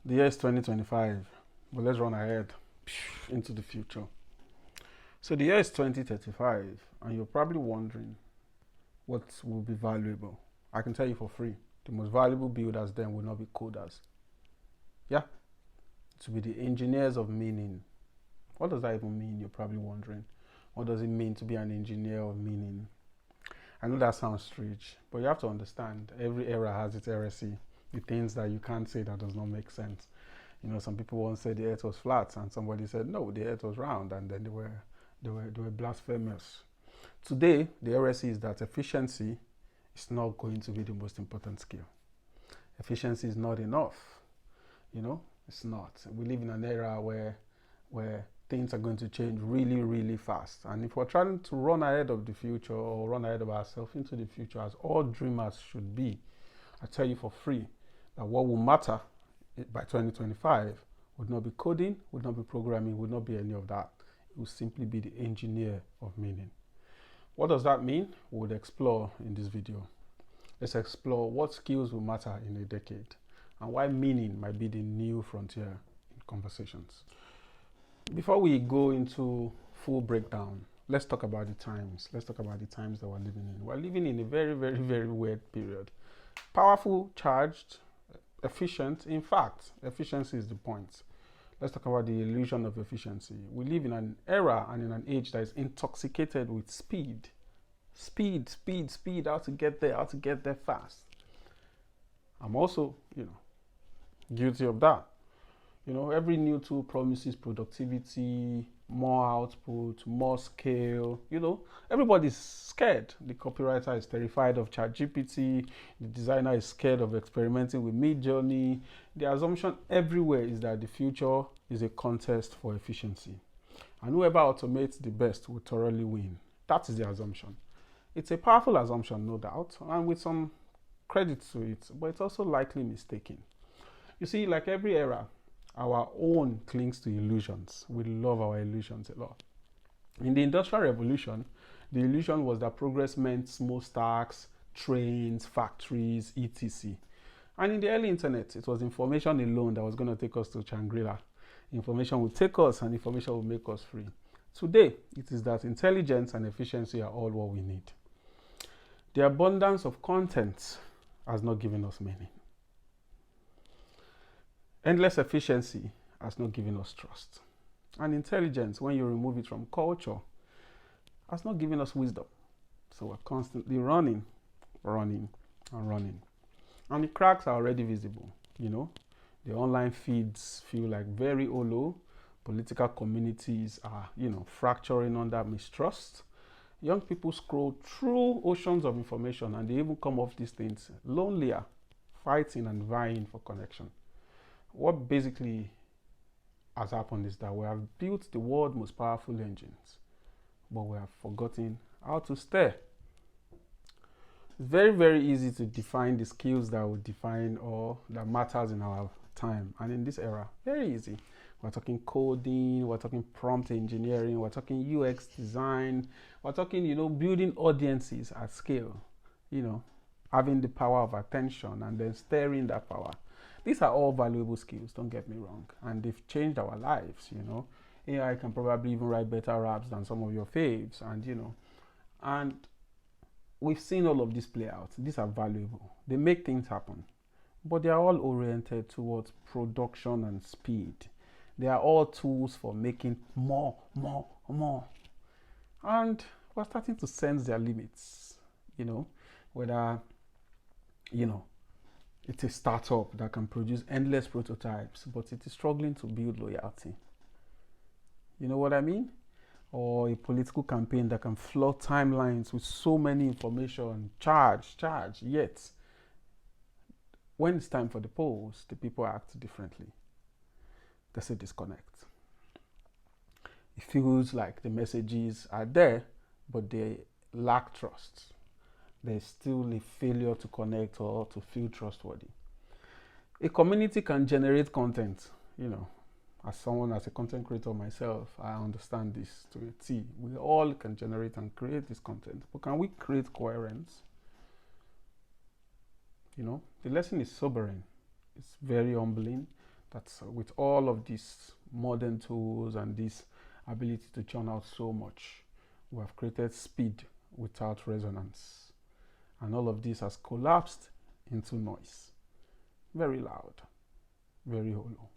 The year is 2025, but let's run ahead into the future. So the year is 2035, and you're probably wondering what will be valuable. I can tell you for free, the most valuable builders then will not be coders. Yeah, it will be the engineers of meaning. What does that even mean? You're probably wondering. What does it mean to be an engineer of meaning? I know that sounds strange, but you have to understand every era has its heresy, the things that you can't say that does not make sense. You know, some people once said the earth was flat, and somebody said no, the earth was round, and then they were blasphemous. Today, the heresy is that efficiency is not going to be the most important skill. Efficiency is not enough. You know, it's not. We live in an era where things are going to change really, really fast. And if we're trying to run ahead of the future or run ahead of ourselves into the future, as all dreamers should be, I tell you for free that what will matter by 2025 would not be coding, would not be programming, would not be any of that. It will simply be the engineer of meaning. What does that mean? We would explore in this video. Let's explore what skills will matter in a decade and why meaning might be the new frontier in conversations. Before we go into full breakdown, let's talk about the times. Let's talk about the times that we're living in. We're living in a very, very, very weird period. Powerful, charged, efficient. In fact, efficiency is the point. Let's talk about the illusion of efficiency. We live in an era and in an age that is intoxicated with speed. Speed, speed, speed, how to get there fast. I'm also, guilty of that. Every new tool promises productivity, more output, more scale. Everybody's scared. The copywriter is terrified of ChatGPT. The designer is scared of experimenting with Midjourney. The assumption everywhere is that the future is a contest for efficiency. And whoever automates the best will thoroughly win. That is the assumption. It's a powerful assumption, no doubt, and with some credit to it, but it's also likely mistaken. You see, like every era, our own clings to illusions. We love our illusions a lot. In the Industrial Revolution, the illusion was that progress meant smokestacks, trains, factories, etc. And in the early internet, it was information alone that was going to take us to Shangri-La. Information will take us and information will make us free. Today, it is that intelligence and efficiency are all what we need. The abundance of content has not given us meaning. Endless efficiency has not given us trust. And intelligence, when you remove it from culture, has not given us wisdom. So we're constantly running. And the cracks are already visible, The online feeds feel like very hollow. Political communities are, fracturing under mistrust. Young people scroll through oceans of information and they even come off these things lonelier, fighting and vying for connection. What basically has happened is that we have built the world's most powerful engines, but we have forgotten how to steer. It's very, very easy to define the skills that will define or that matters in our time. And in this era, very easy. We're talking coding, we're talking prompt engineering, we're talking UX design, we're talking, building audiences at scale, having the power of attention and then steering that power. These are all valuable skills, don't get me wrong, and they've changed our lives, AI can probably even write better raps than some of your faves, and we've seen all of this play out. These are valuable. They make things happen, but they are all oriented towards production and speed. They are all tools for making more. And we're starting to sense their limits, whether, it's a startup that can produce endless prototypes, but it is struggling to build loyalty. You know what I mean? Or a political campaign that can flood timelines with so many information, charge, yet when it's time for the polls, the people act differently. There's a disconnect. It feels like the messages are there, but they lack trust. There's still a failure to connect or to feel trustworthy. A community can generate content, as a content creator myself, I understand this to a T. We all can generate and create this content, but can we create coherence? The lesson is sobering. It's very humbling. That's with all of these modern tools and this ability to churn out so much, we have created speed without resonance. And all of this has collapsed into noise. Very loud, very hollow.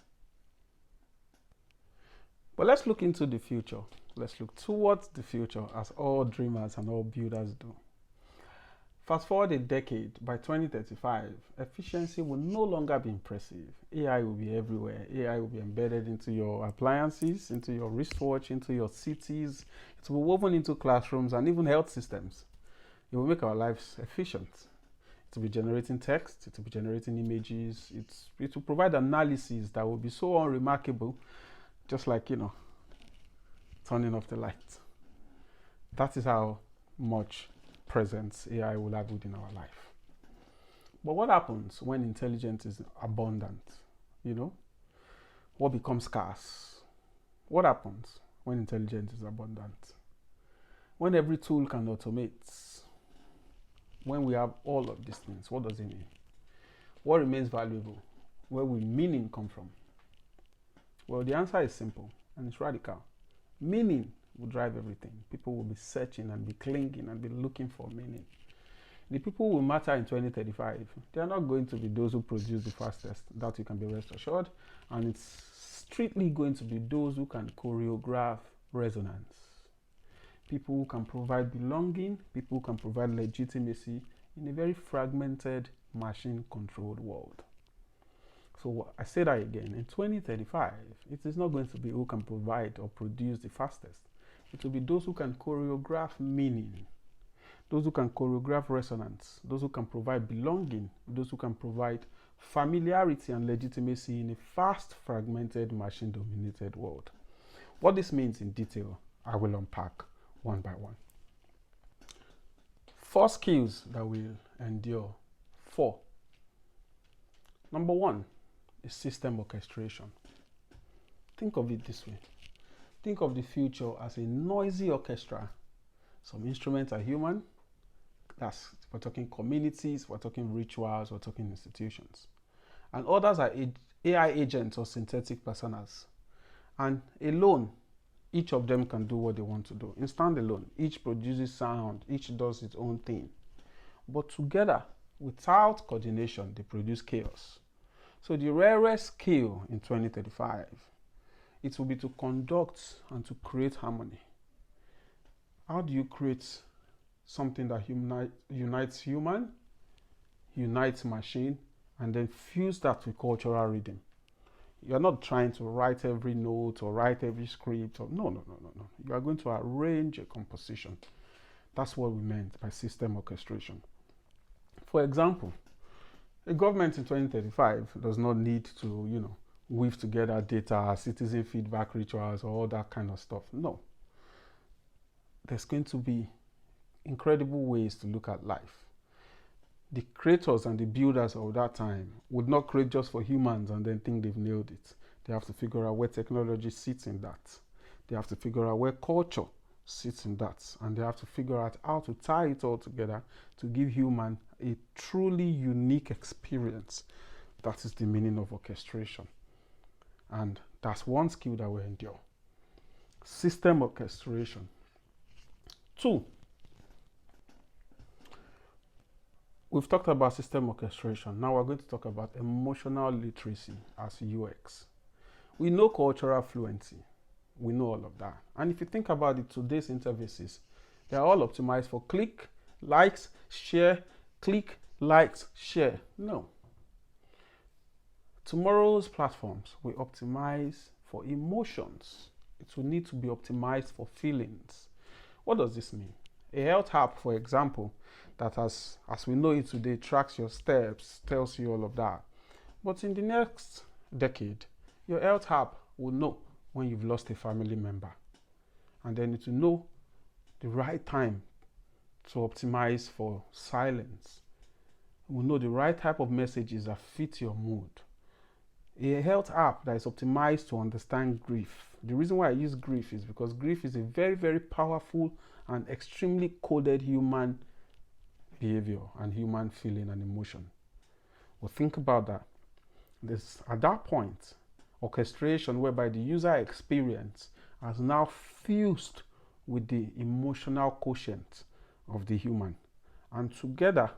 But let's look into the future. Let's look towards the future, as all dreamers and all builders do. Fast forward a decade, by 2035, efficiency will no longer be impressive. AI will be everywhere. AI will be embedded into your appliances, into your wristwatch, into your cities. It will be woven into classrooms and even health systems. It will make our lives efficient. It will be generating text, it will be generating images, it will provide analysis that will be so unremarkable, just like, turning off the light. That is how much presence AI will have within our life. But what happens when intelligence is abundant? What becomes scarce? What happens when intelligence is abundant? When every tool can automate, when we have all of these things, what does it mean? What remains valuable? Where will meaning come from? Well, the answer is simple and it's radical. Meaning will drive everything. People will be searching and be clinging and be looking for meaning. The people who will matter in 2035, they are not going to be those who produce the fastest, that you can be rest assured, and it's strictly going to be those who can choreograph resonance. People who can provide belonging, people who can provide legitimacy in a very fragmented, machine-controlled world. So I say that again, in 2035, it is not going to be who can provide or produce the fastest. It will be those who can choreograph meaning, those who can choreograph resonance, those who can provide belonging, those who can provide familiarity and legitimacy in a fast, fragmented, machine-dominated world. What this means in detail, I will unpack one by one. 4 skills that will endure. 4. Number 1 is system orchestration. Think of it this way. Think of the future as a noisy orchestra. Some instruments are human. We're talking communities, we're talking rituals, we're talking institutions. And others are AI agents or synthetic personas. And alone, each of them can do what they want to do. In standalone, each produces sound, each does its own thing. But together, without coordination, they produce chaos. So the rarest skill in 2035, it will be to conduct and to create harmony. How do you create something that unites human, unites machine, and then fuse that with cultural rhythm? You're not trying to write every note or write every script. No. You are going to arrange a composition. That's what we meant by system orchestration. For example, a government in 2035 does not need to, weave together data, citizen feedback rituals, or all that kind of stuff. No. There's going to be incredible ways to look at life. The creators and the builders of that time would not create just for humans and then think they've nailed it. They have to figure out where technology sits in that. They have to figure out where culture sits in that. And they have to figure out how to tie it all together to give human a truly unique experience. That is the meaning of orchestration. And that's one skill that will endure. System orchestration. 2. We've talked about system orchestration. Now we're going to talk about emotional literacy as UX. We know cultural fluency. We know all of that. And if you think about it, today's interfaces, they're all optimized for click, likes, share, click, likes, share. No. Tomorrow's platforms will optimize for emotions. It will need to be optimized for feelings. What does this mean? A health app, for example, that as we know it today, tracks your steps, tells you all of that. But in the next decade, your health app will know when you've lost a family member. And then it will know the right time to optimize for silence. It will know the right type of messages that fit your mood. A health app that is optimized to understand grief. The reason why I use grief is because grief is a very, very powerful and extremely coded human behavior and human feeling and emotion. Well, think about that. At that point, Orchestration, whereby the user experience has now fused with the emotional quotient of the human. And together,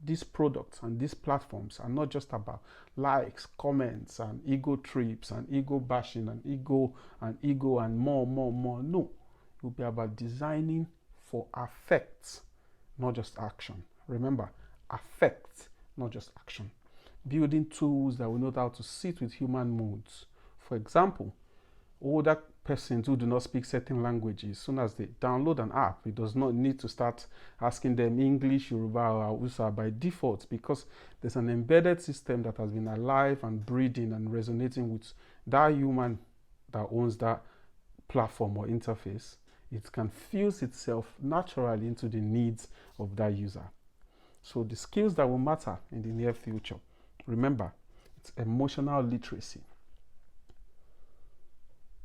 these products and these platforms are not just about likes, comments, and ego trips, and ego bashing, and ego, and more. No, it will be about designing for affects, not just action. Remember, affect, not just action. Building tools that will know how to sit with human moods. For example, older persons who do not speak certain languages, as soon as they download an app, it does not need to start asking them English, Yoruba, or Hausa by default, because there's an embedded system that has been alive and breathing and resonating with that human that owns that platform or interface. It can fuse itself naturally into the needs of that user. So the skills that will matter in the near future, remember, it's emotional literacy.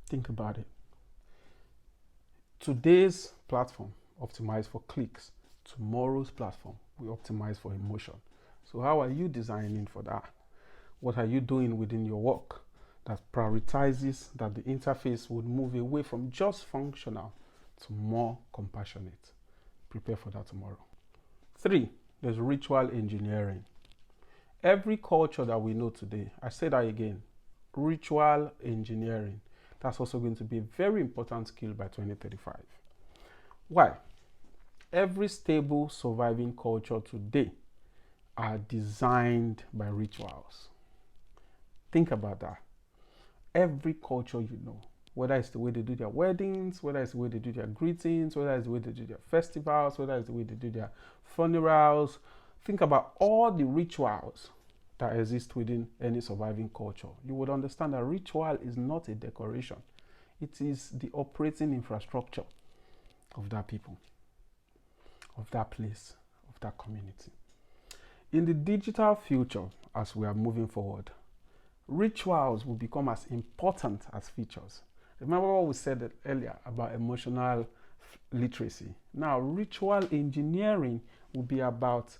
Think about it. Today's platform optimized for clicks. Tomorrow's platform will optimize for emotion. So how are you designing for that? What are you doing within your work that prioritizes that the interface would move away from just functional to more compassionate? Prepare for that tomorrow. 3, there's ritual engineering. Every culture that we know today, I say that again, ritual engineering. That's also going to be a very important skill by 2035. Why? Every stable surviving culture today are designed by rituals. Think about that. Every culture you know, whether it's the way they do their weddings, whether it's the way they do their greetings, whether it's the way they do their festivals, whether it's the way they do their funerals, think about all the rituals that exist within any surviving culture. You would understand that ritual is not a decoration. It is the operating infrastructure of that people, of that place, of that community. In the digital future, as we are moving forward, rituals will become as important as features. Remember what we said earlier about emotional literacy. Now, ritual engineering will be about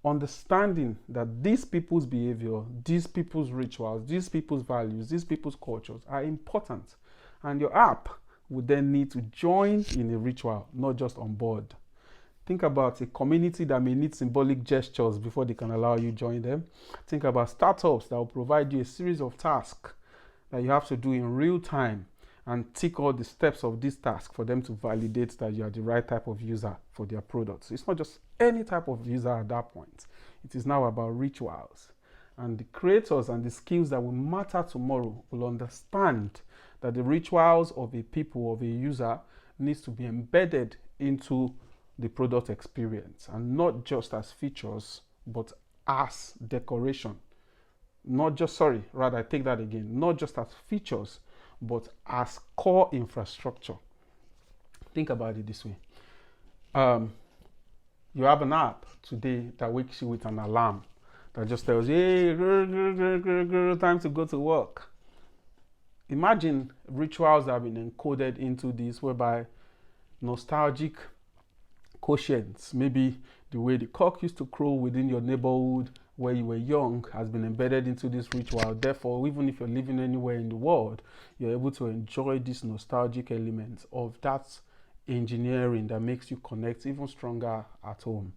understanding that these people's behavior, these people's rituals, these people's values, these people's cultures are important. And your app would then need to join in a ritual, not just on board. Think about a community that may need symbolic gestures before they can allow you join them. Think about startups that will provide you a series of tasks that you have to do in real time and tick all the steps of this task for them to validate that you are the right type of user for their products. It's not just any type of user at that point. It is now about rituals. And the creators and the skills that will matter tomorrow will understand that the rituals of a people, of a user, needs to be embedded into the product experience, and not just as features, but as decoration. Not just as features, but as core infrastructure. Think about it this way. You have an app today that wakes you with an alarm that just tells you, hey, time to go to work. Imagine rituals that have been encoded into this, whereby nostalgic quotients, maybe the way the cock used to crow within your neighborhood where you were young, has been embedded into this ritual. Therefore, even if you're living anywhere in the world, you're able to enjoy these nostalgic elements of that engineering that makes you connect even stronger at home.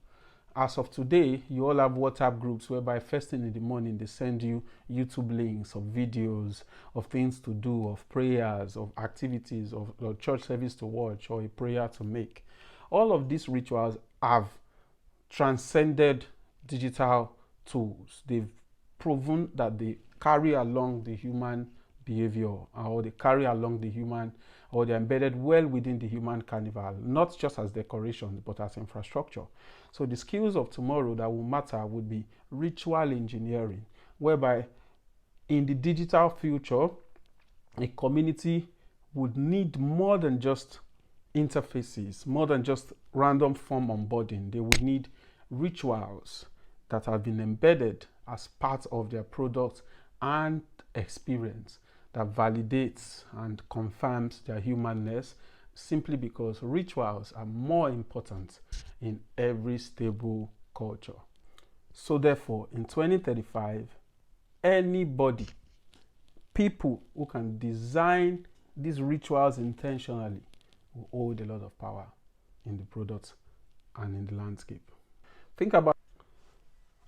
As of today, you all have WhatsApp groups whereby first thing in the morning they send you YouTube links of videos, of things to do, of prayers, of activities, of church service to watch, or a prayer to make. All of these rituals have transcended digital tools. They've proven that they carry along the human behavior, or they carry along the human, or they're embedded well within the human carnival, not just as decoration, but as infrastructure. So the skills of tomorrow that will matter would be ritual engineering, whereby in the digital future, a community would need more than just interfaces, more than just random form onboarding. They would need rituals that have been embedded as part of their product and experience that validates and confirms their humanness, simply because rituals are more important in every stable culture. So therefore, in 2035, anybody, people who can design these rituals intentionally will hold a lot of power in the product and in the landscape. Think about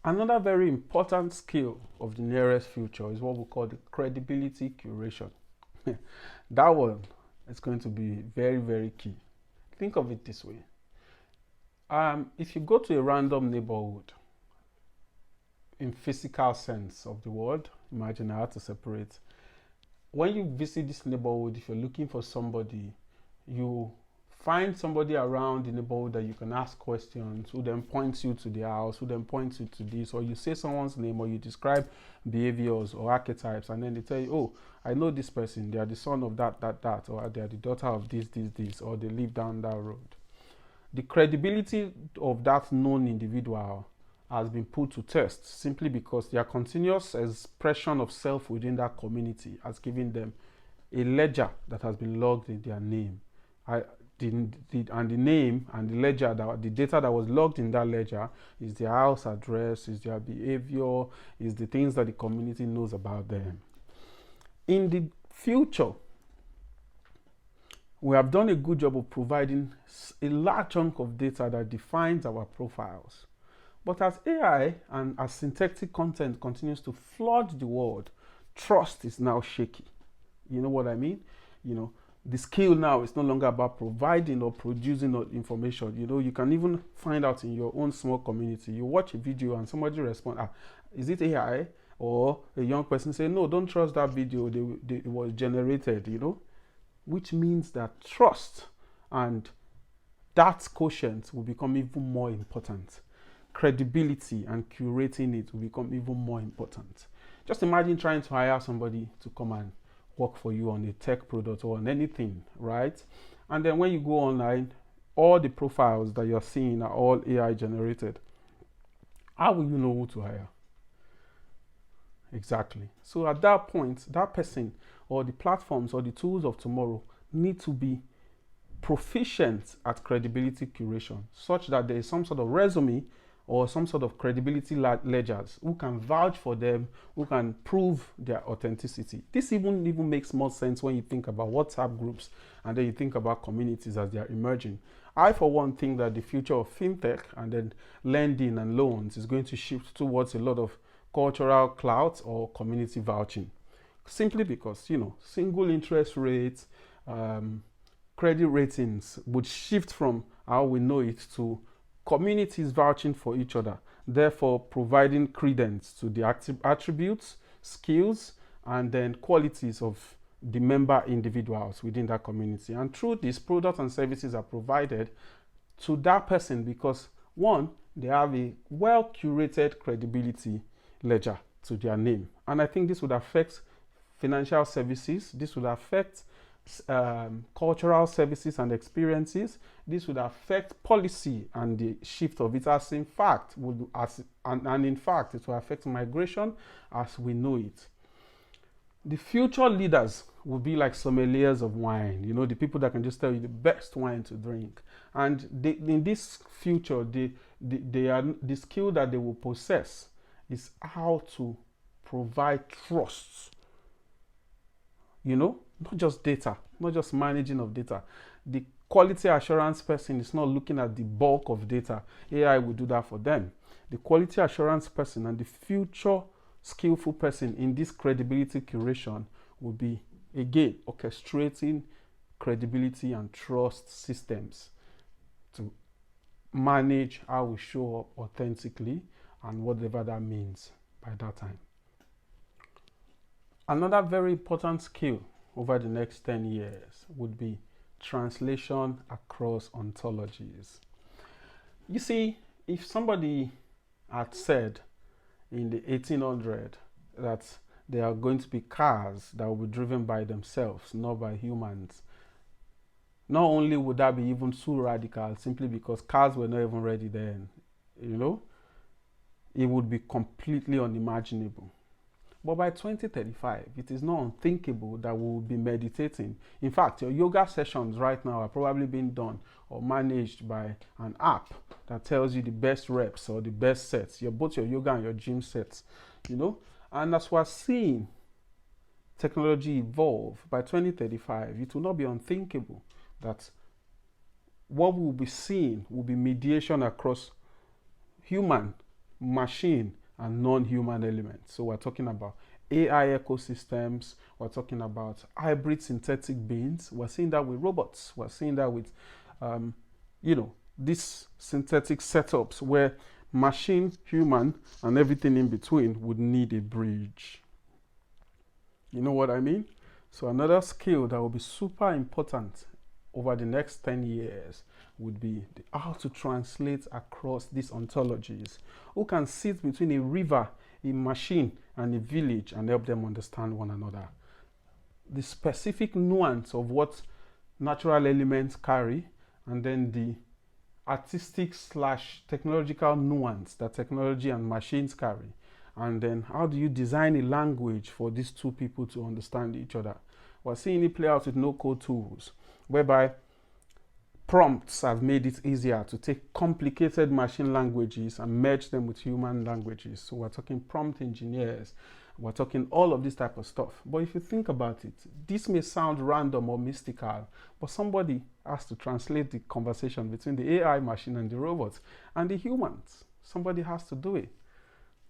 another very important skill of the nearest future is what we call the credibility curation. That one is going to be very, very key. Think of it this way. If you go to a random neighborhood in physical sense of the word, imagine I had to separate. When you visit this neighborhood, if you're looking for somebody, you find somebody around the neighborhood that you can ask questions, who then points you to the house, who then points you to this, or you say someone's name, or you describe behaviors or archetypes, and then they tell you, oh, I know this person, they are the son of that, or they are the daughter of this, or they live down that road. The credibility of that known individual has been put to test simply because their continuous expression of self within that community has given them a ledger that has been logged in their name. And the name and the ledger, the data that was logged in that ledger is their house address, is their behavior, is the things that the community knows about them. In the future, we have done a good job of providing a large chunk of data that defines our profiles. But as AI and as syntactic content continues to flood the world, trust is now shaky. You know what I mean? The skill now is no longer about providing or producing information. You can even find out in your own small community. You watch a video and somebody responds, is it AI? Or a young person say, no, don't trust that video. It was generated, which means that trust and that quotient will become even more important. Credibility and curating it will become even more important. Just imagine trying to hire somebody to come and work for you on a tech product or on anything, right? And then when you go online, all the profiles that you're seeing are all AI generated. How will you know who to hire? Exactly. So at that point, that person or the platforms or the tools of tomorrow need to be proficient at credibility curation, such that there is some sort of resume or some sort of credibility ledgers who can vouch for them, who can prove their authenticity. This even makes more sense when you think about WhatsApp groups and then you think about communities as they are emerging. I, for one, think that the future of fintech and then lending and loans is going to shift towards a lot of cultural clout or community vouching. Simply because, single interest rates, credit ratings would shift from how we know it to communities vouching for each other, therefore providing credence to the attributes, skills, and then qualities of the member individuals within that community. And through this, products and services are provided to that person because, one, they have a well-curated credibility ledger to their name. And I think this would affect financial services, this would affect cultural services and experiences. This would affect policy and the shift of it, as in fact it will affect migration as we know it. The future leaders will be like sommeliers of wine, the people that can just tell you the best wine to drink. And in this future, the skill that they will possess is how to provide trust. Not just data, not just managing of data. The quality assurance person is not looking at the bulk of data. AI will do that for them. The quality assurance person and the future skillful person in this credibility curation will be, again, orchestrating credibility and trust systems to manage how we show up authentically and whatever that means by that time. Another very important skill over the next 10 years would be translation across ontologies. You see, if somebody had said in the 1800s that there are going to be cars that will be driven by themselves, not by humans, not only would that be even too radical simply because cars were not even ready then, it would be completely unimaginable. But by 2035, it is not unthinkable that we will be meditating. In fact, your yoga sessions right now are probably being done or managed by an app that tells you the best reps or the best sets, both your yoga and your gym sets, And as we're seeing technology evolve, by 2035, it will not be unthinkable that what we will be seeing will be mediation across human, machine, and non-human elements. So we're talking about AI ecosystems, we're talking about hybrid synthetic beings, we're seeing that with robots, we're seeing that with, these synthetic setups where machine, human, and everything in between would need a bridge. You know what I mean? So another skill that will be super important over the next 10 years would be how to translate across these ontologies. Who can sit between a river, a machine, and a village and help them understand one another. The specific nuance of what natural elements carry, and then the artistic / technological nuance that technology and machines carry. And then how do you design a language for these two people to understand each other? We're seeing it play out with no-code tools, whereby prompts have made it easier to take complicated machine languages and merge them with human languages. So we're talking prompt engineers, we're talking all of this type of stuff. But if you think about it, this may sound random or mystical, but somebody has to translate the conversation between the AI machine and the robots and the humans. Somebody has to do it.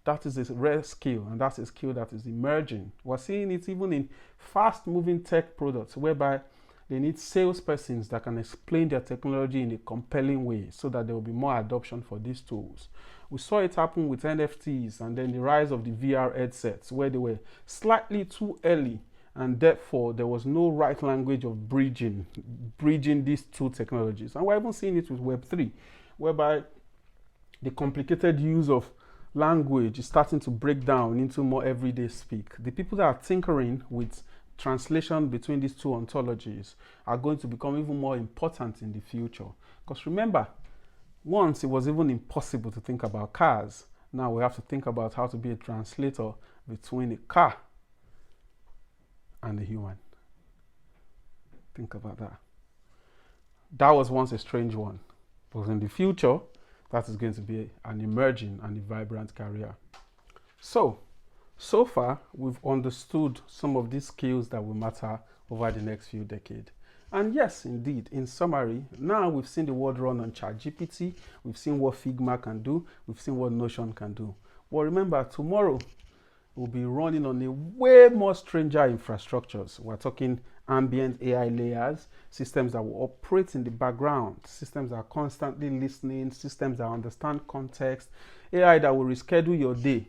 That is a rare skill, and that's a skill that is emerging. We're seeing it even in fast-moving tech products, whereby they need salespersons that can explain their technology in a compelling way so that there will be more adoption for these tools. We saw it happen with NFTs and then the rise of the VR headsets, where they were slightly too early, and therefore there was no right language of bridging these two technologies. And we're even seeing it with Web3, whereby the complicated use of language is starting to break down into more everyday speak. The people that are tinkering with translation between these two ontologies are going to become even more important in the future. Because remember, once it was even impossible to think about cars, now we have to think about how to be a translator between a car and a human. Think about that. That was once a strange one, but in the future, that is going to be an emerging and a vibrant career. So far, we've understood some of these skills that will matter over the next few decades. And yes, indeed, in summary, now we've seen the world run on ChatGPT, we've seen what Figma can do, we've seen what Notion can do. But remember, tomorrow we'll be running on a way more stranger infrastructures. We're talking ambient AI layers, systems that will operate in the background, systems that are constantly listening, systems that understand context, AI that will reschedule your day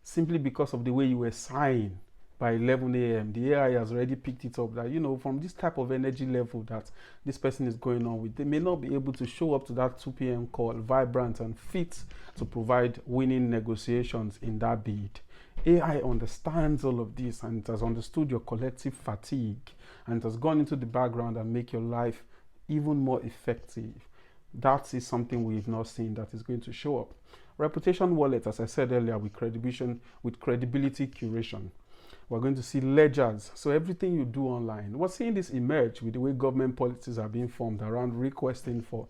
simply because of the way you were sighing by 11 a.m. The AI has already picked it up that, from this type of energy level that this person is going on with, they may not be able to show up to that 2 p.m. call vibrant and fit to provide winning negotiations in that bid. AI understands all of this, and it has understood your collective fatigue, and it has gone into the background and make your life even more effective. That is something we've not seen that is going to show up. Reputation wallet, as I said earlier, with credibility curation. We're going to see ledgers. So everything you do online. We're seeing this emerge with the way government policies are being formed around requesting for,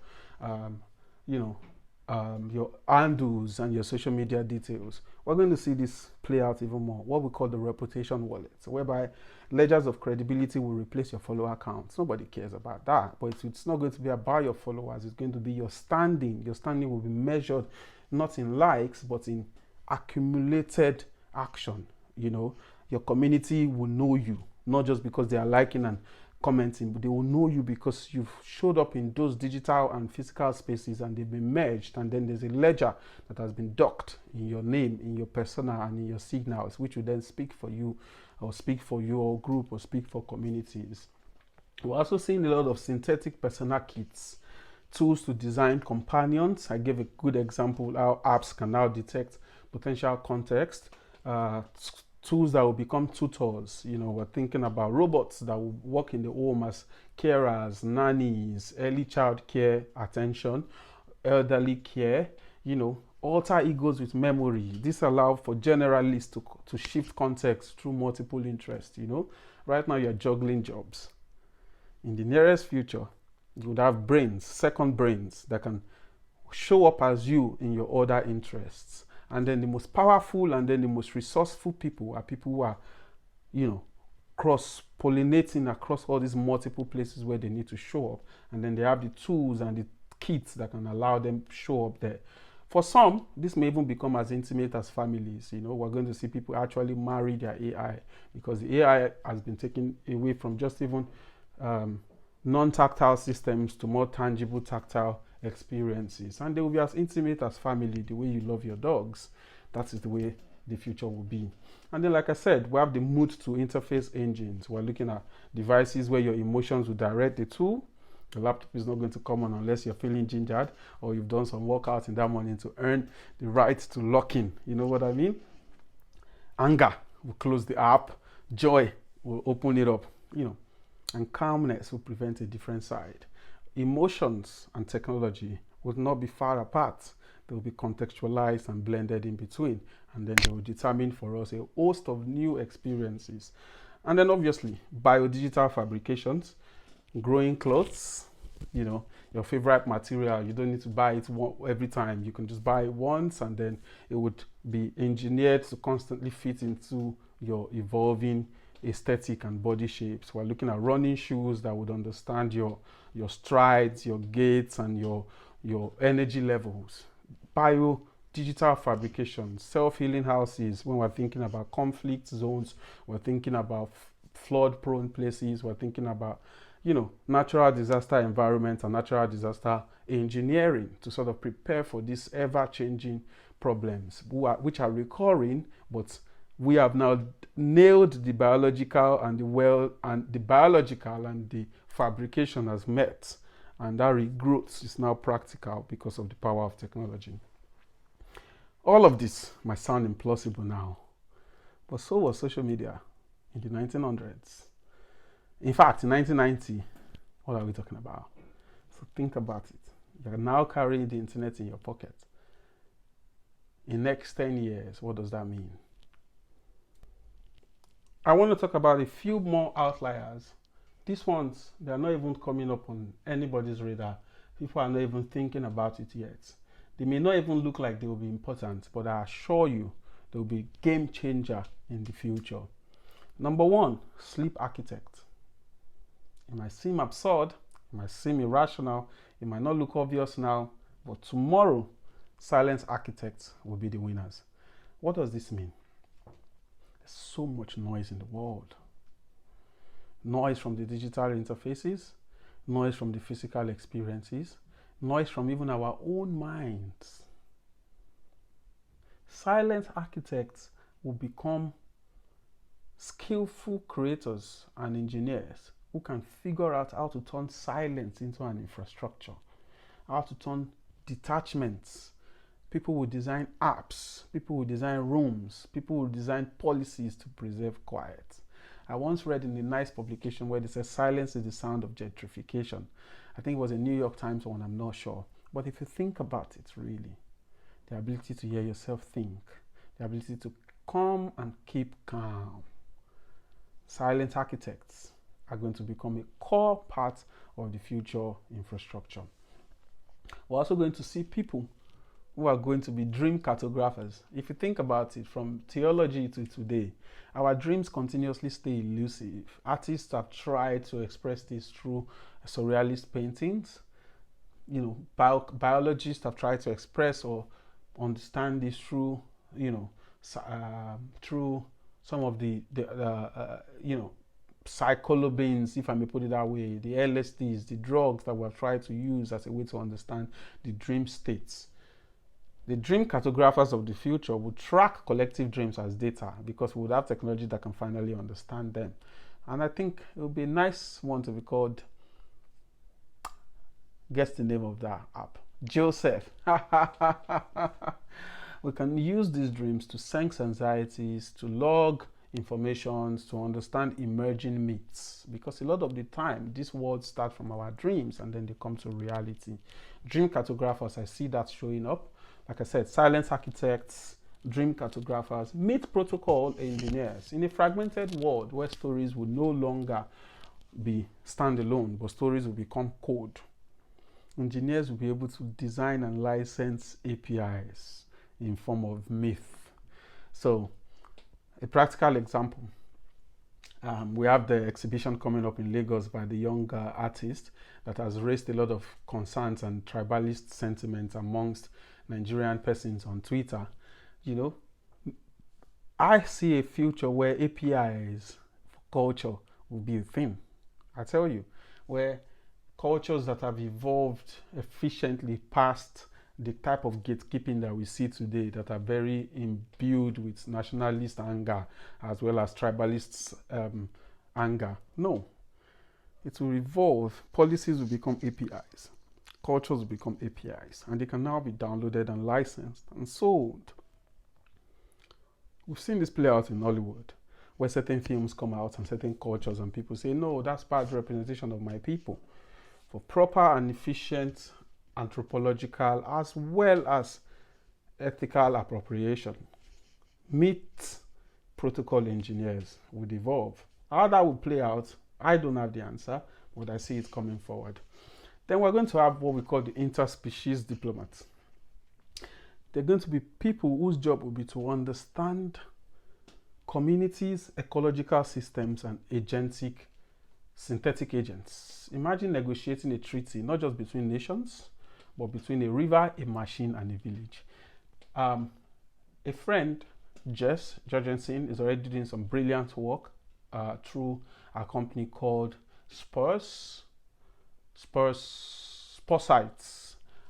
your handles and your social media details. We're going to see this play out even more. What we call the reputation wallet, whereby ledgers of credibility will replace your follower accounts. Nobody cares about that, but it's not going to be about your followers. It's going to be your standing. Your standing will be measured not in likes, but in accumulated action. Your community will know you, not just because they are liking and commenting, but they will know you because you've showed up in those digital and physical spaces and they've been merged, and then there's a ledger that has been docked in your name, in your persona, and in your signals, which will then speak for you, or speak for your group, or speak for communities. We're also seeing a lot of synthetic persona kits, tools to design companions. I gave a good example how apps can now detect potential context, tools that will become tutors. We're thinking about robots that will work in the home as carers, nannies, early child care attention, elderly care, alter egos with memory. This allows for generalists to shift context through multiple interests. Right now you're juggling jobs. In the nearest future, you would have brains, second brains, that can show up as you in your other interests. And then the most powerful and then the most resourceful people are people who are, cross-pollinating across all these multiple places where they need to show up, and then they have the tools and the kits that can allow them to show up there. For some, this may even become as intimate as families. We're going to see people actually marry their AI, because the AI has been taken away from just even non-tactile systems to more tangible tactile experiences, and they will be as intimate as family. The way you love your dogs, that is the way the future will be. And then, like I said, we have the mood to interface engines. We're looking at devices where your emotions will direct the tool. The laptop is not going to come on unless you're feeling gingered or you've done some workout in that morning to earn the right to lock in. You know what I mean? Anger will close the app. Joy will open it up, and calmness will prevent a different side. Emotions and technology would not be far apart. They will be contextualized and blended in between, and then they will determine for us a host of new experiences. And then obviously, biodigital fabrications, growing clothes, your favorite material. You don't need to buy it every time. You can just buy it once, and then it would be engineered to constantly fit into your evolving aesthetic and body shapes. We're looking at running shoes that would understand your strides, your gaits, and your energy levels. Digital fabrication, self-healing houses. When we're thinking about conflict zones, we're thinking about flood-prone places, we're thinking about natural disaster environments and natural disaster engineering to sort of prepare for these ever-changing problems, which are recurring, but we have now nailed the biological and the fabrication has met, and that regrowth is now practical because of the power of technology. All of this might sound implausible now, but so was social media in the 1900s. In fact, in 1990, what are we talking about? So think about it. You're now carrying the internet in your pocket. In the next 10 years, what does that mean? I want to talk about a few more outliers. These ones, they're not even coming up on anybody's radar. People are not even thinking about it yet. They may not even look like they will be important, but I assure you, they will be a game changer in the future. Number one, sleep architect. It might seem absurd, it might seem irrational, it might not look obvious now, but tomorrow, silence architects will be the winners. What does this mean? There's so much noise in the world. Noise from the digital interfaces, noise from the physical experiences, noise from even our own minds. Silent architects will become skillful creators and engineers who can figure out how to turn silence into an infrastructure, how to turn detachments. People will design apps, people will design rooms, people will design policies to preserve quiet. I once read in a nice publication where they said silence is the sound of gentrification. I think it was a New York Times one, I'm not sure. But if you think about it really, the ability to hear yourself think, the ability to calm and keep calm. Silent architects are going to become a core part of the future infrastructure. We're also going to see people who are going to be dream cartographers. If you think about it, from theology to today, our dreams continuously stay elusive. Artists have tried to express this through surrealist paintings. Biologists have tried to express or understand this through, through some of the psilocybins, if I may put it that way, the LSDs, the drugs that we've tried to use as a way to understand the dream states. The dream cartographers of the future will track collective dreams as data because we would have technology that can finally understand them. And I think it would be a nice one to be called, guess the name of that app, Joseph. We can use these dreams to sense anxieties, to log information, to understand emerging myths, because a lot of the time these words start from our dreams and then they come to reality. Dream cartographers, I see that showing up. Like I said, silence architects, dream cartographers, myth protocol engineers. In a fragmented world where stories will no longer be standalone, but stories will become code, engineers will be able to design and license APIs in form of myth. So, a practical example. We have the exhibition coming up in Lagos by the young artist that has raised a lot of concerns and tribalist sentiments amongst Nigerian persons on Twitter. You know, I see a future where APIs for culture will be a thing. I tell you, where cultures that have evolved efficiently past the type of gatekeeping that we see today, that are very imbued with nationalist anger as well as tribalist anger. No, it will evolve. Policies will become APIs. Cultures will become APIs, and they can now be downloaded and licensed and sold. We've seen this play out in Hollywood, where certain films come out and certain cultures and people say, no, that's bad representation of my people. For proper and efficient anthropological as well as ethical appropriation, meet protocol engineers would evolve. How that will play out, I don't have the answer, but I see it coming forward. Then we're going to have what we call the interspecies diplomats. They're going to be people whose job will be to understand communities, ecological systems, and synthetic agents. Imagine negotiating a treaty, not just between nations, but between a river, a machine, and a village. A friend, Jess Jorgensen, is already doing some brilliant work through a company called Spursites.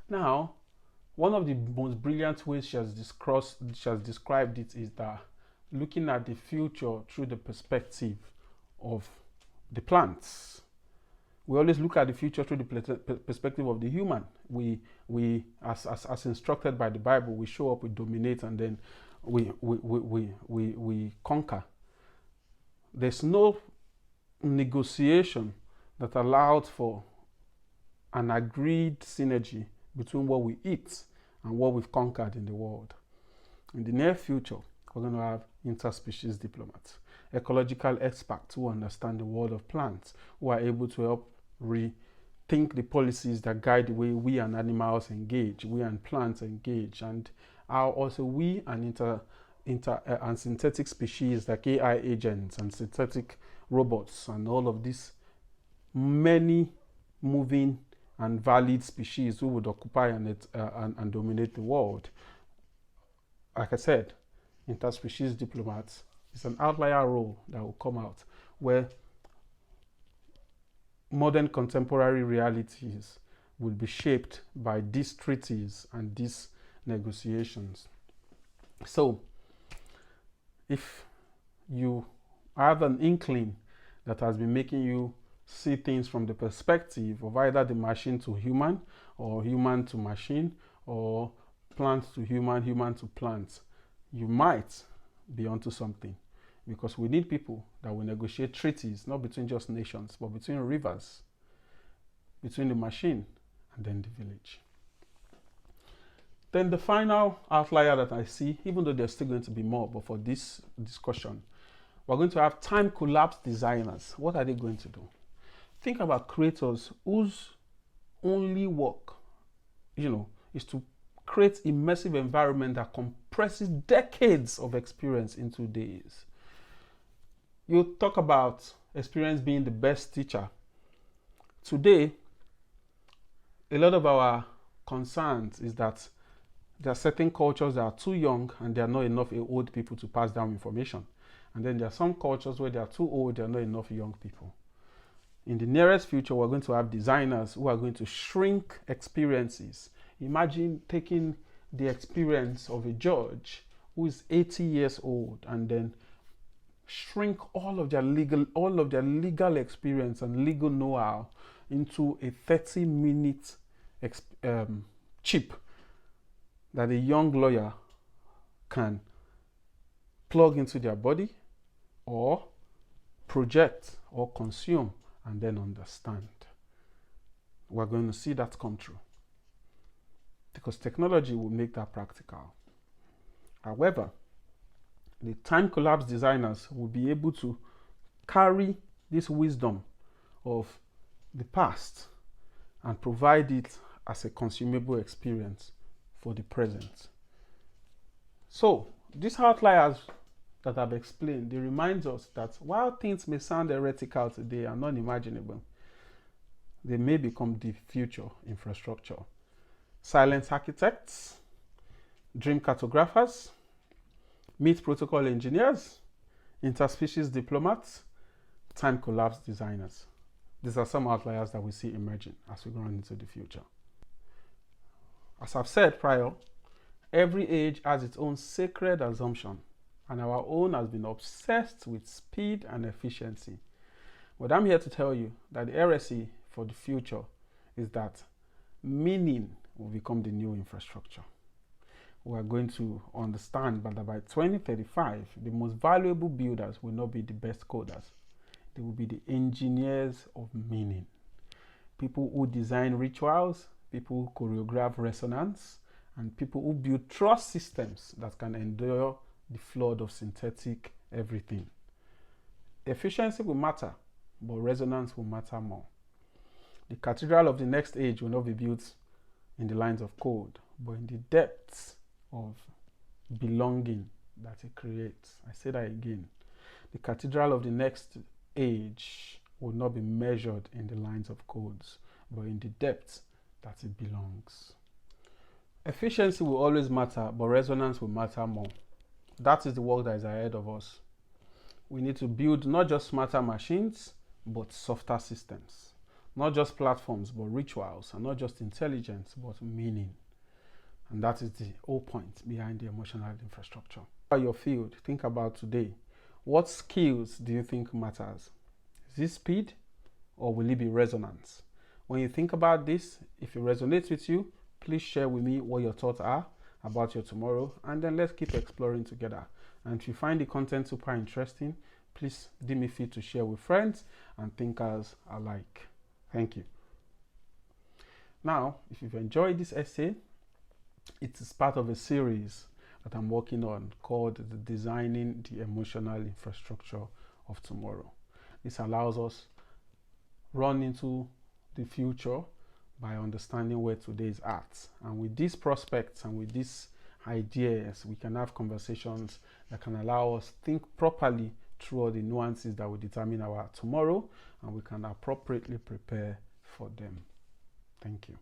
Now, one of the most brilliant ways she has described it is that looking at the future through the perspective of the plants. We always look at the future through the perspective of the human. We as instructed by the Bible, we show up, we dominate, and then we conquer. There's no negotiation that allowed for an agreed synergy between what we eat and what we've conquered in the world. In the near future, we're going to have interspecies diplomats, ecological experts who understand the world of plants, who are able to help rethink the policies that guide the way we and animals engage, we and plants engage, and how also we and and synthetic species like AI agents and synthetic robots and all of these many moving and valid species who would occupy and dominate the world. Like I said, interspecies diplomats is an outlier role that will come out where modern contemporary realities will be shaped by these treaties and these negotiations. So, if you have an inkling that has been making you see things from the perspective of either the machine to human, or human to machine, or plant to human, human to plant, you might be onto something. Because we need people that will negotiate treaties, not between just nations, but between rivers, between the machine and then the village. Then the final outlier that I see, even though there's still going to be more, but for this discussion, we're going to have time collapse designers. What are they going to do? Think about creators whose only work, is to create immersive environment that compresses decades of experience into days. You talk about experience being the best teacher. Today, a lot of our concerns is that there are certain cultures that are too young and there are not enough old people to pass down information. And then there are some cultures where they are too old, there are not enough young people. In the nearest future, we're going to have designers who are going to shrink experiences. Imagine taking the experience of a judge who is 80 years old and then shrink all of their legal experience and legal know-how into a 30-minute chip that a young lawyer can plug into their body or project or consume and then understand. We're going to see that come true because technology will make that practical. However, the time collapse designers will be able to carry this wisdom of the past and provide it as a consumable experience for the present. So these outliers that I've explained, they remind us that while things may sound heretical today and unimaginable, they may become the future infrastructure. Silent architects, dream cartographers, meet protocol engineers, interspecies diplomats, time collapse designers. These are some outliers that we see emerging as we go on into the future. As I've said prior, every age has its own sacred assumption, and our own has been obsessed with speed and efficiency. But I'm here to tell you that the heresy for the future is that meaning will become the new infrastructure. We are going to understand that by 2035, the most valuable builders will not be the best coders. They will be the engineers of meaning. People who design rituals, people who choreograph resonance, and people who build trust systems that can endure the flood of synthetic everything. Efficiency will matter, but resonance will matter more. The cathedral of the next age will not be built in the lines of code, but in the depths of belonging that it creates. I say that again. The cathedral of the next age will not be measured in the lines of codes, but in the depths that it belongs. Efficiency will always matter, but resonance will matter more. That is the work that is ahead of us. We need to build not just smarter machines, but softer systems. Not just platforms, but rituals, and not just intelligence, but meaning. And that is the whole point behind the emotional infrastructure. For your field, think about today. What skills do you think matters? Is it speed, or will it be resonance? When you think about this, if it resonates with you, please share with me what your thoughts are about your tomorrow, and then let's keep exploring together. And if you find the content super interesting, please deem me free to share with friends and thinkers alike. Thank you. Now, if you've enjoyed this essay, it is part of a series that I'm working on called the Designing the Emotional Infrastructure of Tomorrow. This allows us run into the future by understanding where today is at. And with these prospects and with these ideas, we can have conversations that can allow us think properly through all the nuances that will determine our tomorrow, and we can appropriately prepare for them. Thank you.